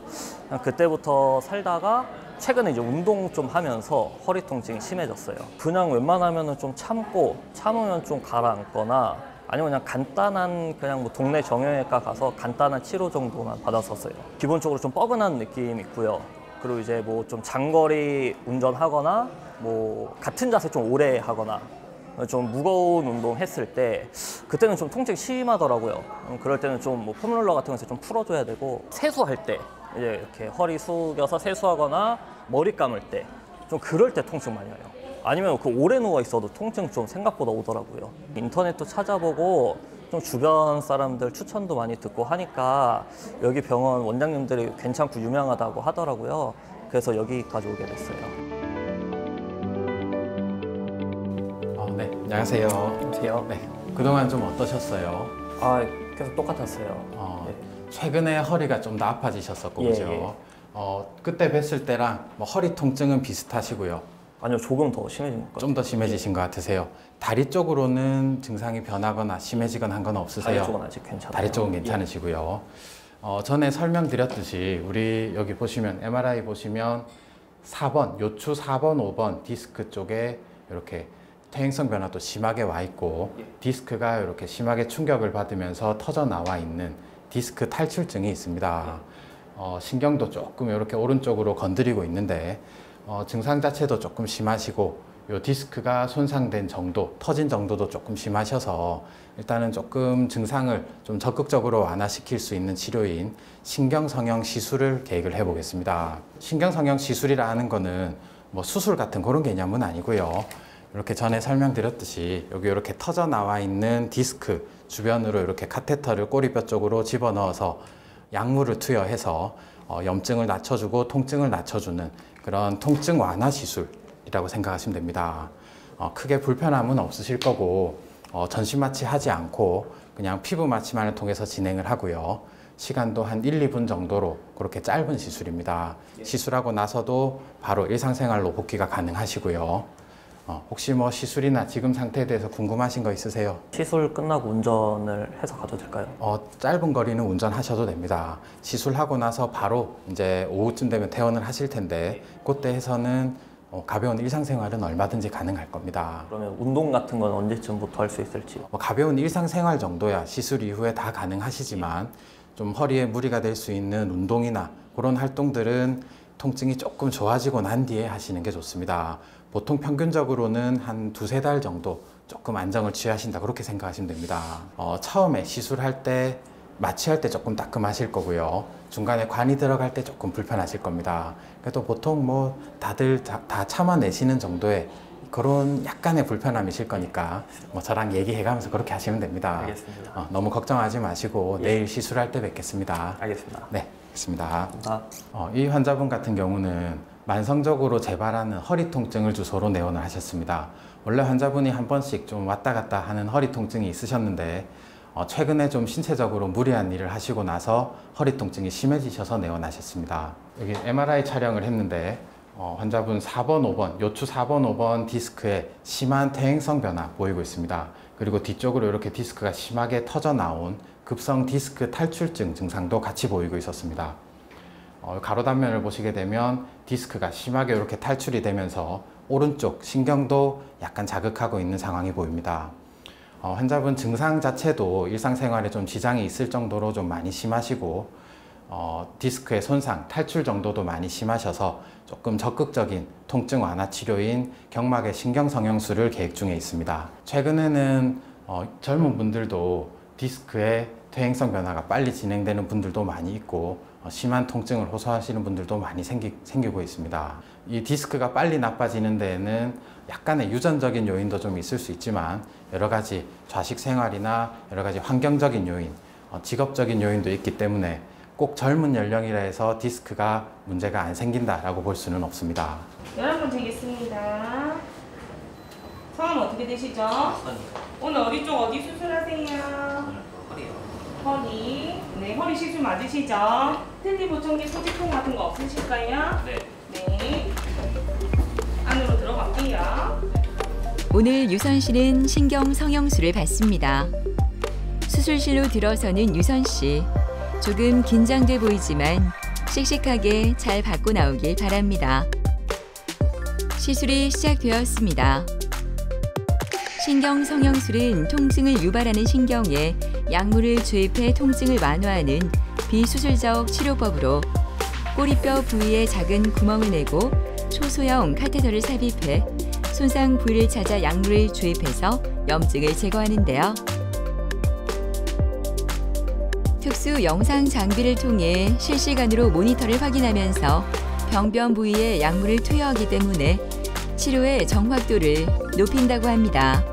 그때부터 살다가 최근에 이제 운동 좀 하면서 허리 통증이 심해졌어요. 그냥 웬만하면은 좀 참으면 좀 가라앉거나 아니면 그냥 간단한 뭐 동네 정형외과 가서 간단한 치료 정도만 받았었어요. 기본적으로 좀 뻐근한 느낌이 있고요. 그리고 이제 뭐 좀 장거리 운전하거나 뭐 같은 자세 좀 오래 하거나 좀 무거운 운동 했을 때 그때는 좀 통증이 심하더라고요. 그럴 때는 좀 뭐 폼롤러 같은 거에서 좀 풀어줘야 되고 세수할 때 이제 이렇게 허리 숙여서 세수하거나 머리 감을 때 좀 그럴 때 통증 많이 와요. 아니면 그 오래 누워 있어도 통증 좀 생각보다 오더라고요. 인터넷도 찾아보고 좀 주변 사람들 추천도 많이 듣고 하니까 여기 병원 원장님들이 괜찮고 유명하다고 하더라고요. 그래서 여기까지 오게 됐어요. 네, 안녕하세요. 안녕하세요. 네, 그동안 좀 어떠셨어요? 계속 똑같았어요. 최근에 허리가 좀 더 아파지셨었고, 예, 그죠? 예. 그때 뵀을 때랑 뭐 허리 통증은 비슷하시고요. 아니요, 조금 더 심해진 것 같아요. 좀 더 심해지신 것 같으세요. 다리 쪽으로는 증상이 변하거나 심해지거나 한 건 없으세요? 다리 쪽은 아직 괜찮아요. 다리 쪽은 괜찮으시고요. 전에 설명드렸듯이 우리 여기 보시면 MRI 보시면 4번, 요추 4번, 5번 디스크 쪽에 이렇게 퇴행성 변화도 심하게 와 있고 디스크가 이렇게 심하게 충격을 받으면서 터져 나와 있는 디스크 탈출증이 있습니다. 신경도 조금 이렇게 오른쪽으로 건드리고 있는데 증상 자체도 조금 심하시고 요 디스크가 손상된 정도, 터진 정도도 조금 심하셔서 일단은 조금 증상을 좀 적극적으로 완화시킬 수 있는 치료인 신경성형 시술을 계획을 해보겠습니다. 신경성형 시술이라는 거는 뭐 수술 같은 그런 개념은 아니고요. 이렇게 전에 설명드렸듯이 여기 이렇게 터져 나와 있는 디스크 주변으로 이렇게 카테터를 꼬리뼈 쪽으로 집어넣어서 약물을 투여해서 염증을 낮춰주고 통증을 낮춰주는 그런 통증 완화 시술이라고 생각하시면 됩니다. 크게 불편함은 없으실 거고 전신 마취 하지 않고 그냥 피부 마취만을 통해서 진행을 하고요. 시간도 한 1, 2분 정도로 그렇게 짧은 시술입니다. 시술하고 나서도 바로 일상생활로 복귀가 가능하시고요. 혹시 뭐 시술이나 지금 상태에 대해서 궁금하신 거 있으세요? 시술 끝나고 운전을 해서 가도 될까요? 짧은 거리는 운전하셔도 됩니다. 시술하고 나서 바로 이제 오후쯤 되면 퇴원을 하실 텐데 그때 해서는 가벼운 일상생활은 얼마든지 가능할 겁니다. 그러면 운동 같은 건 언제쯤부터 할 수 있을지? 가벼운 일상생활 정도야 시술 이후에 다 가능하시지만 좀 허리에 무리가 될 수 있는 운동이나 그런 활동들은 통증이 조금 좋아지고 난 뒤에 하시는 게 좋습니다. 보통 평균적으로는 한 2~3달 정도 조금 안정을 취하신다 그렇게 생각하시면 됩니다. 처음에 시술할 때 마취할 때 조금 따끔하실 거고요. 중간에 관이 들어갈 때 조금 불편하실 겁니다. 그래도 보통 뭐 다들 다 참아내시는 정도의 그런 약간의 불편함이실 거니까 뭐 저랑 얘기해가면서 그렇게 하시면 됩니다. 알겠습니다. 너무 걱정하지 마시고 내일 시술할 때 뵙겠습니다. 알겠습니다. 네, 뵙겠습니다. 감사합니다. 이 환자분 같은 경우는 만성적으로 재발하는 허리 통증을 주소로 내원을 하셨습니다. 원래 환자분이 한 번씩 좀 왔다 갔다 하는 허리 통증이 있으셨는데 최근에 좀 신체적으로 무리한 일을 하시고 나서 허리 통증이 심해지셔서 내원하셨습니다. 여기 MRI 촬영을 했는데 환자분 4번, 5번, 요추 4번, 5번 디스크에 심한 퇴행성 변화 보이고 있습니다. 그리고 뒤쪽으로 이렇게 디스크가 심하게 터져 나온 급성 디스크 탈출증 증상도 같이 보이고 있었습니다. 가로 단면을 보시게 되면 디스크가 심하게 이렇게 탈출이 되면서 오른쪽 신경도 약간 자극하고 있는 상황이 보입니다. 환자분 증상 자체도 일상생활에 좀 지장이 있을 정도로 좀 많이 심하시고 디스크의 손상, 탈출 정도도 많이 심하셔서 조금 적극적인 통증 완화 치료인 경막의 신경성형술을 계획 중에 있습니다. 최근에는 젊은 분들도 디스크의 퇴행성 변화가 빨리 진행되는 분들도 많이 있고 심한 통증을 호소하시는 분들도 많이 생기고 있습니다. 이 디스크가 빨리 나빠지는 데에는 약간의 유전적인 요인도 좀 있을 수 있지만 여러 가지 좌식 생활이나 여러 가지 환경적인 요인, 직업적인 요인도 있기 때문에 꼭 젊은 연령이라 해서 디스크가 문제가 안 생긴다라고 볼 수는 없습니다. 11번 재겠습니다. 성함 어떻게 되시죠? 오늘 어디 쪽 어디 수술하세요? 허리. 네, 허리 시술 맞으시죠? 텐디 보청기 소지통 같은 거 없으실까요? 네. 안으로 들어갈게요. 오늘 유선 씨는 신경 성형술을 받습니다. 수술실로 들어서는 유선 씨. 조금 긴장돼 보이지만 씩씩하게 잘 받고 나오길 바랍니다. 시술이 시작되었습니다. 신경 성형술은 통증을 유발하는 신경에 약물을 주입해 통증을 완화하는 비수술적 치료법으로 꼬리뼈 부위에 작은 구멍을 내고 초소형 카테터를 삽입해 손상 부위를 찾아 약물을 주입해서 염증을 제거하는데요. 특수 영상 장비를 통해 실시간으로 모니터를 확인하면서 병변 부위에 약물을 투여하기 때문에 치료의 정확도를 높인다고 합니다.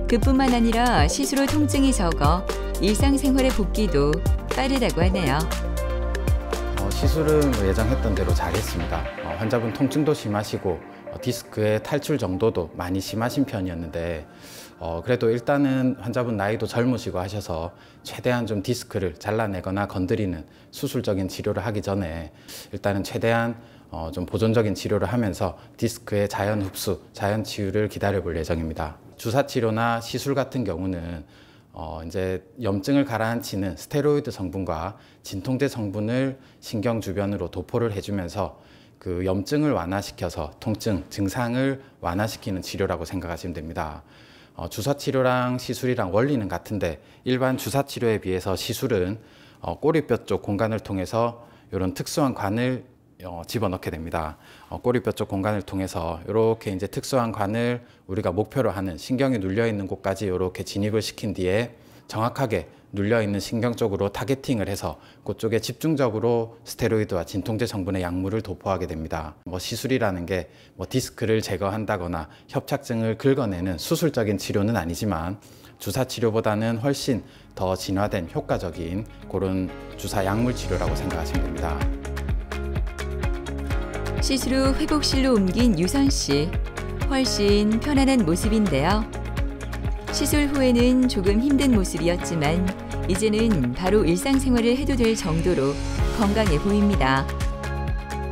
그뿐만 아니라 시술 후 통증이 적어 일상생활의 복귀도 빠르다고 하네요. 시술은 예정했던 대로 잘했습니다. 환자분 통증도 심하시고 디스크의 탈출 정도도 많이 심하신 편이었는데 그래도 일단은 환자분 나이도 젊으시고 하셔서 최대한 좀 디스크를 잘라내거나 건드리는 수술적인 치료를 하기 전에 일단은 최대한 좀 보존적인 치료를 하면서 디스크의 자연 흡수, 자연 치유를 기다려 볼 예정입니다. 주사 치료나 시술 같은 경우는 이제 염증을 가라앉히는 스테로이드 성분과 진통제 성분을 신경 주변으로 도포를 해주면서 그 염증을 완화시켜서 통증, 증상을 완화시키는 치료라고 생각하시면 됩니다. 주사 치료랑 시술이랑 원리는 같은데 일반 주사 치료에 비해서 시술은 꼬리뼈 쪽 공간을 통해서 이런 특수한 관을 집어넣게 됩니다. 꼬리뼈 쪽 공간을 통해서 이렇게 이제 특수한 관을 우리가 목표로 하는 신경이 눌려 있는 곳까지 이렇게 진입을 시킨 뒤에 정확하게 눌려 있는 신경 쪽으로 타겟팅을 해서 그쪽에 집중적으로 스테로이드와 진통제 성분의 약물을 도포하게 됩니다. 시술이라는 게 디스크를 제거한다거나 협착증을 긁어내는 수술적인 치료는 아니지만 주사 치료보다는 훨씬 더 진화된 효과적인 그런 주사 약물 치료라고 생각하시면 됩니다. 시술 후 회복실로 옮긴 유선 씨. 훨씬 편안한 모습인데요. 시술 후에는 조금 힘든 모습이었지만 이제는 바로 일상생활을 해도 될 정도로 건강해 보입니다.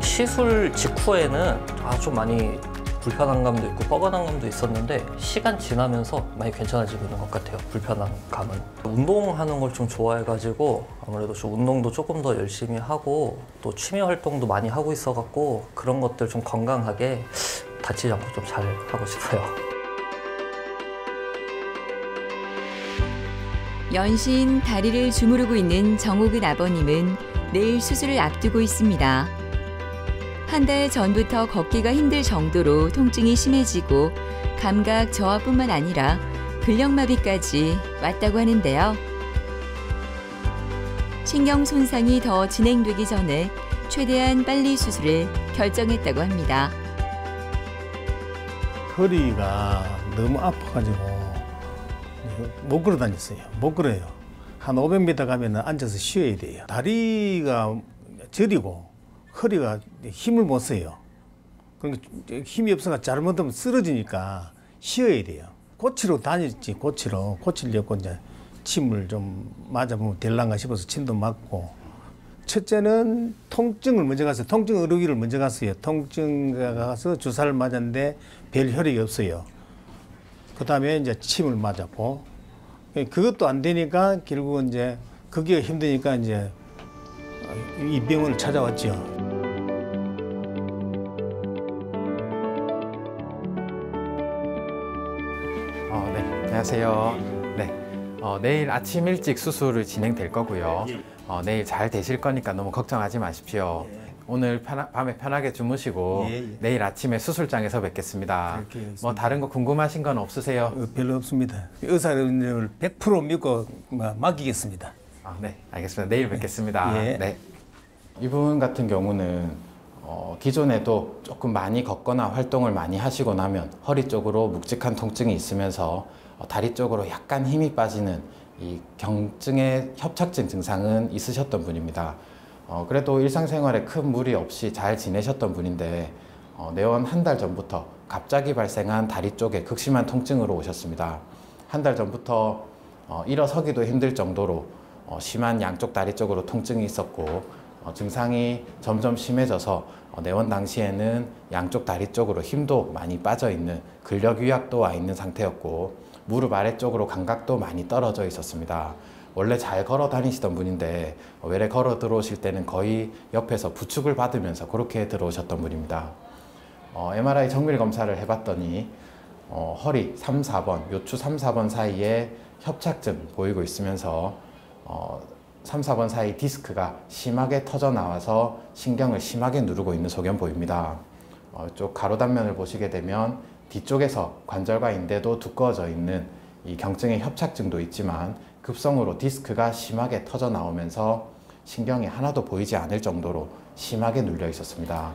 시술 직후에는 좀 많이 불편한 감도 있고 뻐근한 감도 있었는데 시간 지나면서 많이 괜찮아지고 있는 것 같아요. 불편한 감은. 운동하는 걸 좀 좋아해가지고 아무래도 좀 운동도 조금 더 열심히 하고 또 취미 활동도 많이 하고 있어갖고 그런 것들 좀 건강하게 다치지 않고 좀 잘 하고 싶어요. 연신 다리를 주무르고 있는 정옥은 아버님은 내일 수술을 앞두고 있습니다. 한 달 전부터 걷기가 힘들 정도로 통증이 심해지고 감각 저하뿐만 아니라 근력마비까지 왔다고 하는데요. 신경 손상이 더 진행되기 전에 최대한 빨리 수술을 결정했다고 합니다. 허리가 너무 아파가지고 못 걸어 다녔어요. 못 걸어요. 한 500m 가면 앉아서 쉬어야 돼요. 다리가 저리고 허리가 힘을 못 써요. 그러니까 힘이 없어서 잘못하면 쓰러지니까 쉬어야 돼요. 고치러 다녔지, 고치러. 고치려고 이제 침을 좀 맞아보면 될란가 싶어서 침도 맞고. 첫째는 통증을 먼저 갔어요. 통증 의료기를 먼저 갔어요. 통증 가서 주사를 맞았는데 별 효력이 없어요. 그 다음에 이제 침을 맞았고. 그것도 안 되니까 결국은 이제 그게 힘드니까 이제 이 병원을 찾아왔죠. 네, 안녕하세요. 네, 내일 아침 일찍 수술을 진행될 거고요. 내일 잘 되실 거니까 너무 걱정하지 마십시오. 오늘 밤에 편하게 주무시고 내일 아침에 수술장에서 뵙겠습니다. 뭐 다른 거 궁금하신 건 없으세요? 별로 없습니다. 의사를 100% 믿고 맡기겠습니다. 네, 알겠습니다. 내일 뵙겠습니다. 네. 이분 같은 경우는 기존에도 조금 많이 걷거나 활동을 많이 하시고 나면 허리 쪽으로 묵직한 통증이 있으면서 다리 쪽으로 약간 힘이 빠지는 이 경증의 협착증 증상은 있으셨던 분입니다. 그래도 일상생활에 큰 무리 없이 잘 지내셨던 분인데 내원 한 달 전부터 갑자기 발생한 다리 쪽에 극심한 통증으로 오셨습니다. 한 달 전부터 일어서기도 힘들 정도로 심한 양쪽 다리 쪽으로 통증이 있었고 증상이 점점 심해져서 내원 당시에는 양쪽 다리 쪽으로 힘도 많이 빠져 있는 근력 위약도 와 있는 상태였고 무릎 아래쪽으로 감각도 많이 떨어져 있었습니다. 원래 잘 걸어 다니시던 분인데 외래 걸어 들어오실 때는 거의 옆에서 부축을 받으면서 그렇게 들어오셨던 분입니다. MRI 정밀 검사를 해봤더니 허리 3, 4번, 요추 3, 4번 사이에 협착증 보이고 있으면서 3, 4번 사이 디스크가 심하게 터져 나와서 신경을 심하게 누르고 있는 소견 보입니다. 이쪽 가로 단면을 보시게 되면 뒤쪽에서 관절과 인대도 두꺼워져 있는 이 경증의 협착증도 있지만 급성으로 디스크가 심하게 터져 나오면서 신경이 하나도 보이지 않을 정도로 심하게 눌려 있었습니다.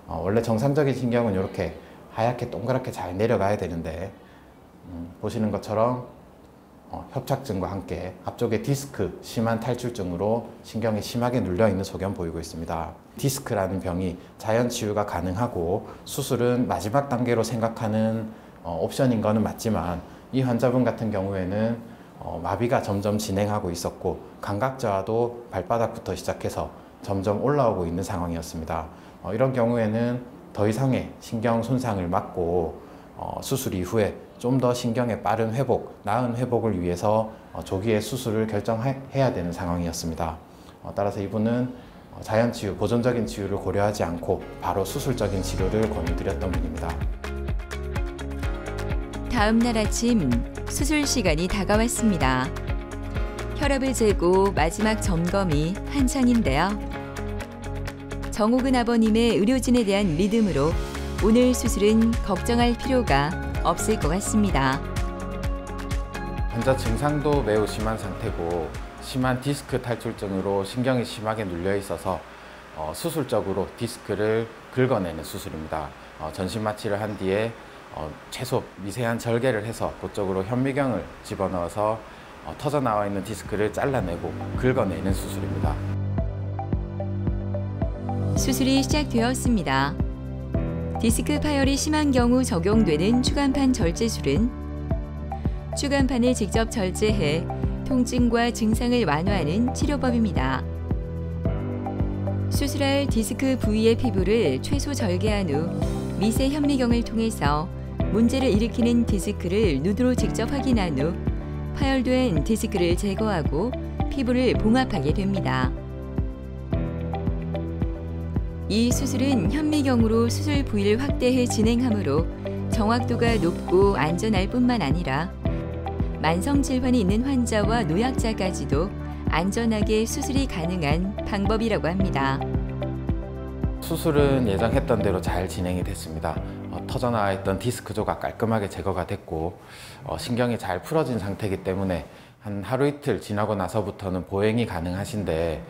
원래 정상적인 신경은 이렇게 하얗게 동그랗게 잘 내려가야 되는데 보시는 것처럼 협착증과 함께 앞쪽에 디스크 심한 탈출증으로 신경이 심하게 눌려 있는 소견 보이고 있습니다. 디스크라는 병이 자연 치유가 가능하고 수술은 마지막 단계로 생각하는 옵션인 거는 맞지만 이 환자분 같은 경우에는 마비가 점점 진행하고 있었고 감각 저하도 발바닥부터 시작해서 점점 올라오고 있는 상황이었습니다. 이런 경우에는 더 이상의 신경 손상을 막고 수술 이후에 좀 더 신경의 빠른 회복, 나은 회복을 위해서 조기에 수술을 결정해야 되는 상황이었습니다. 따라서 이분은 자연치유, 보존적인 치유를 고려하지 않고 바로 수술적인 치료를 권유드렸던 분입니다. 다음 날 아침 수술 시간이 다가왔습니다. 혈압을 재고 마지막 점검이 한창인데요. 정옥은 아버님의 의료진에 대한 믿음으로 오늘 수술은 걱정할 필요가 없을 것 같습니다. 환자 증상도 매우 심한 상태고 심한 디스크 탈출증으로 신경이 심하게 눌려 있어서 수술적으로 디스크를 긁어내는 수술입니다. 전신 마취를 한 뒤에 최소 미세한 절개를 해서 그쪽으로 현미경을 집어넣어서 터져 나와 있는 디스크를 잘라내고 긁어내는 수술입니다. 수술이 시작되었습니다. 디스크 파열이 심한 경우 적용되는 추간판 절제술은 추간판을 직접 절제해 통증과 증상을 완화하는 치료법입니다. 수술할 디스크 부위의 피부를 최소 절개한 후 미세 현미경을 통해서 문제를 일으키는 디스크를 눈으로 직접 확인한 후 파열된 디스크를 제거하고 피부를 봉합하게 됩니다. 이 수술은 현미경으로 수술 부위를 확대해 진행하므로 정확도가 높고 안전할 뿐만 아니라 만성 질환이 있는 환자와 노약자까지도 안전하게 수술이 가능한 방법이라고 합니다. 수술은 예정했던 대로 잘 진행이 됐습니다. 터져나와 있던 디스크 조각 깔끔하게 제거가 됐고 신경이 잘 풀어진 상태이기 때문에 한 하루 이틀 지나고 나서부터는 보행이 가능하신데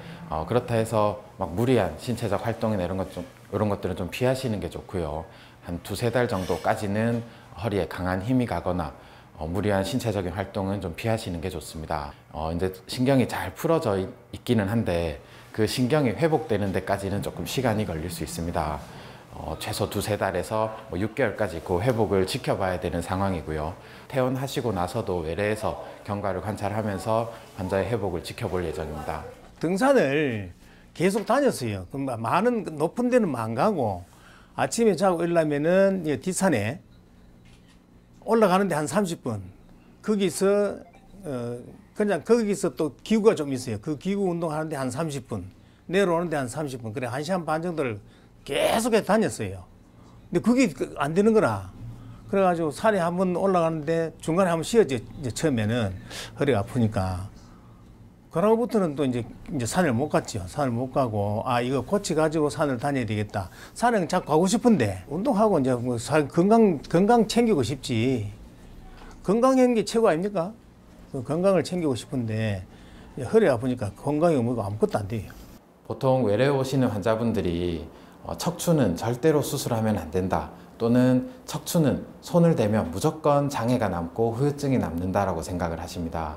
그렇다 해서 막 무리한 신체적 활동이나 이런 것들은 좀 피하시는 게 좋고요. 한 2-3달 정도까지는 허리에 강한 힘이 가거나 무리한 신체적인 활동은 좀 피하시는 게 좋습니다. 이제 신경이 잘 풀어져 있기는 한데 그 신경이 회복되는 데까지는 조금 시간이 걸릴 수 있습니다. 최소 2-3달에서 6개월까지 그 회복을 지켜봐야 되는 상황이고요. 퇴원하시고 나서도 외래에서 경과를 관찰하면서 환자의 회복을 지켜볼 예정입니다. 등산을 계속 다녔어요. 많은 높은 데는 안 가고 아침에 자고 일어나면은 뒷산에 올라가는데 한 30분. 거기서 그냥 거기서 또 기구가 좀 있어요. 그 기구 운동하는데 한 30분. 내려오는데 한 30분. 그래 1시간 반 정도를 계속해서 다녔어요. 근데 그게 안 되는 거라. 그래가지고 산에 한번 올라가는데 중간에 한번 쉬었지. 이제 처음에는 허리가 아프니까. 그러고부터는 또 이제 산을 못 갔죠. 산을 못 가고 이거 고쳐가지고 산을 다녀야 되겠다. 산은 자꾸 가고 싶은데 운동하고 이제 뭐 건강 챙기고 싶지. 건강한 게 최고 아닙니까? 건강을 챙기고 싶은데 허리 아프니까 건강이 뭐고 아무것도 안 돼요. 보통 외래에 오시는 환자분들이 척추는 절대로 수술하면 안 된다. 또는 척추는 손을 대면 무조건 장애가 남고 후유증이 남는다라고 생각을 하십니다.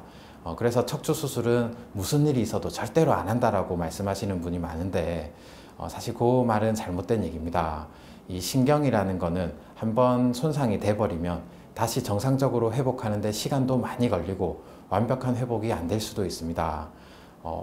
그래서 척추 수술은 무슨 일이 있어도 절대로 안 한다라고 말씀하시는 분이 많은데 사실 그 말은 잘못된 얘기입니다. 이 신경이라는 거는 한번 손상이 돼버리면 다시 정상적으로 회복하는데 시간도 많이 걸리고 완벽한 회복이 안 될 수도 있습니다.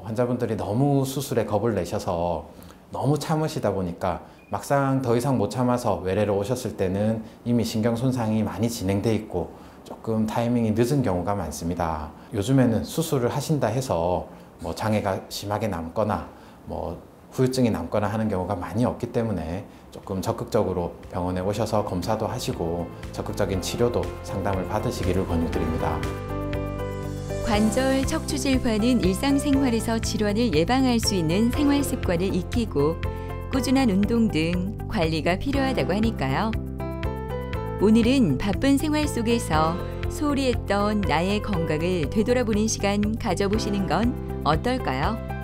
환자분들이 너무 수술에 겁을 내셔서 너무 참으시다 보니까 막상 더 이상 못 참아서 외래로 오셨을 때는 이미 신경 손상이 많이 진행돼 있고 조금 타이밍이 늦은 경우가 많습니다. 요즘에는 수술을 하신다 해서 뭐 장애가 심하게 남거나 뭐 후유증이 남거나 하는 경우가 많이 없기 때문에 조금 적극적으로 병원에 오셔서 검사도 하시고 적극적인 치료도 상담을 받으시기를 권유드립니다. 관절 척추 질환은 일상생활에서 질환을 예방할 수 있는 생활 습관을 익히고 꾸준한 운동 등 관리가 필요하다고 하니까요. 오늘은 바쁜 생활 속에서 소홀히 했던 나의 건강을 되돌아보는 시간 가져보시는 건 어떨까요?